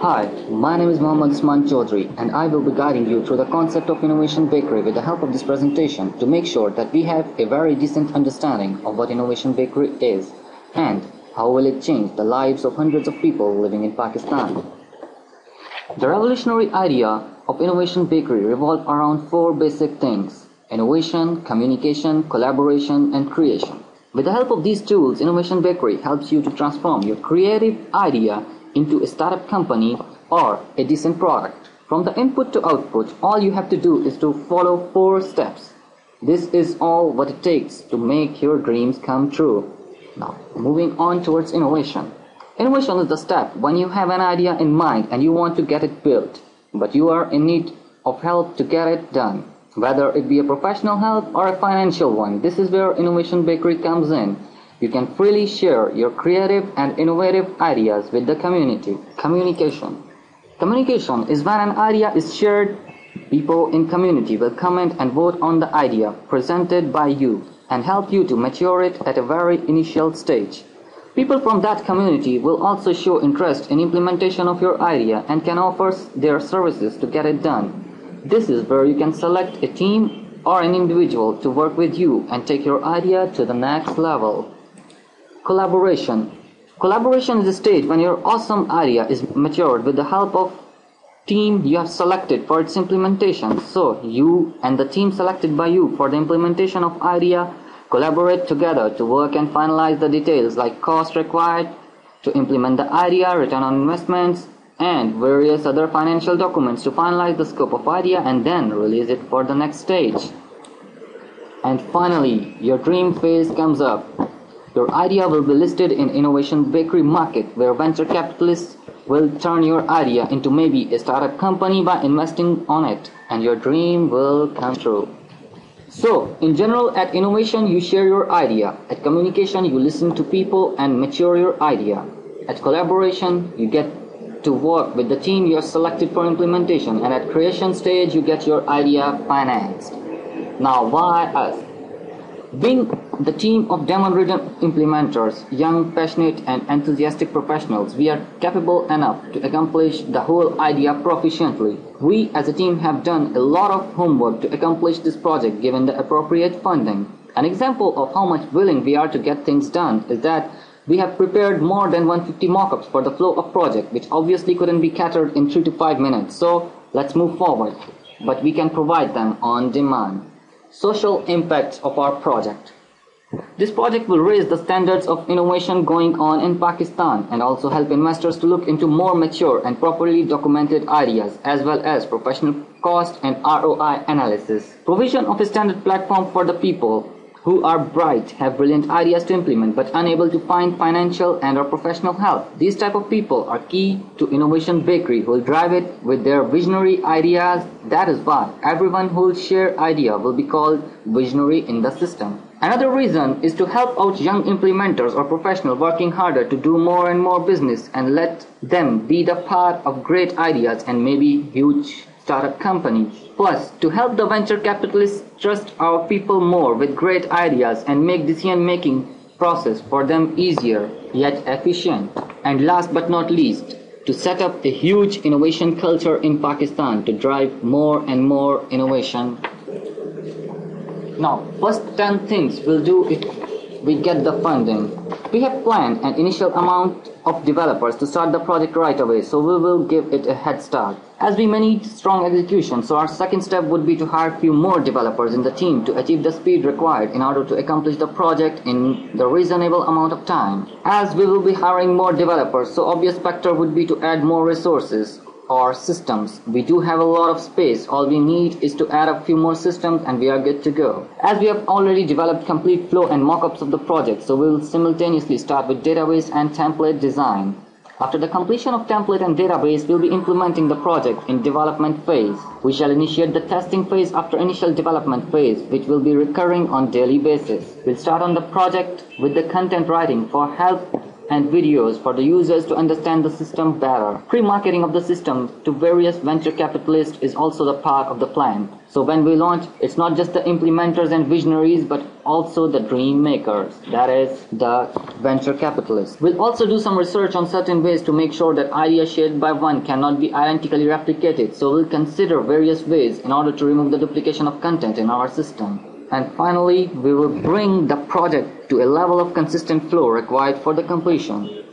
Hi, my name is Mohammad Usman Chaudhry and I will be guiding you through the concept of Innovation Bakery with the help of this presentation to make sure that we have a very decent understanding of what Innovation Bakery is and how will it change the lives of hundreds of people living in Pakistan. The revolutionary idea of Innovation Bakery revolved around four basic things: innovation, communication, collaboration, and creation. With the help of these tools, Innovation Bakery helps you to transform your creative idea into a startup company or a decent product. From the input to output, all you have to do is to follow four steps. This is all what it takes to make your dreams come true. Now, moving on towards innovation. Innovation is the step when you have an idea in mind and you want to get it built, but you are in need of help to get it done. Whether it be a professional help or a financial one, this is where Innovation Bakery comes in. You can freely share your creative and innovative ideas with the community. Communication. Communication is when an idea is shared. People in community will comment and vote on the idea presented by you and help you to mature it at a very initial stage. People from that community will also show interest in implementation of your idea and can offer their services to get it done. This is where you can select a team or an individual to work with you and take your idea to the next level. Collaboration. Collaboration is a stage when your awesome idea is matured with the help of team you have selected for its implementation. So you and the team selected by you for the implementation of idea collaborate together to work and finalize the details like cost required to implement the idea, return on investments, and various other financial documents to finalize the scope of idea and then release it for the next stage. And finally, your dream phase comes up. Your idea will be listed in Innovation Bakery market where venture capitalists will turn your idea into maybe a startup company by investing on it, and your dream will come true. So, in general, at innovation you share your idea. At communication you listen to people and mature your idea. At collaboration you get to work with the team you have selected for implementation, and at creation stage you get your idea financed. Now, why us? Being the team of demon-ridden implementers, young, passionate and enthusiastic professionals, we are capable enough to accomplish the whole idea proficiently. We as a team have done a lot of homework to accomplish this project given the appropriate funding. An example of how much willing we are to get things done is that we have prepared more than 150 mockups for the flow of project, which obviously couldn't be catered in 3 to 5 minutes. So let's move forward, but we can provide them on demand. Social impacts of our project. This project will raise the standards of innovation going on in Pakistan and also help investors to look into more mature and properly documented ideas as well as professional cost and ROI analysis. Provision of a standard platform for the people who are bright, have brilliant ideas to implement but unable to find financial and or professional help. These type of people are key to Innovation Bakery who will drive it with their visionary ideas. That is why everyone who will share idea will be called visionary in the system. Another reason is to help out young implementers or professionals working harder to do more and more business and let them be the part of great ideas and maybe huge startup companies. Plus, to help the venture capitalists trust our people more with great ideas and make decision-making process for them easier yet efficient. And last but not least, to set up a huge innovation culture in Pakistan to drive more and more innovation. Now, first 10 things we'll do if we get the funding. We have planned an initial amount of developers to start the project right away, so we will give it a head start. As we may need strong execution, so our second step would be to hire few more developers in the team to achieve the speed required in order to accomplish the project in the reasonable amount of time. As we will be hiring more developers, so obvious factor would be to add more resources or systems. We do have a lot of space. All we need is to add a few more systems and we are good to go. As we have already developed complete flow and mockups of the project, so we will simultaneously start with database and template design. After the completion of template and database, we will be implementing the project in development phase. We shall initiate the testing phase after initial development phase, which will be recurring on daily basis. We'll start on the project with the content writing for help and videos for the users to understand the system better. Pre-marketing of the system to various venture capitalists is also the part of the plan. So when we launch, it's not just the implementers and visionaries, but also the dream makers, that is, the venture capitalists. We'll also do some research on certain ways to make sure that ideas shared by one cannot be identically replicated. So we'll consider various ways in order to remove the duplication of content in our system. And finally, we will bring the project to a level of consistent flow required for the completion.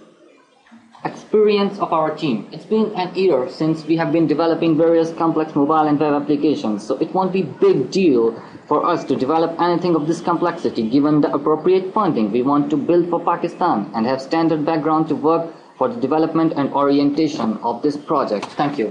Experience of our team. It's been an year since we have been developing various complex mobile and web applications, so it won't be a big deal for us to develop anything of this complexity given the appropriate funding we want to build for Pakistan and have standard background to work for the development and orientation of this project. Thank you.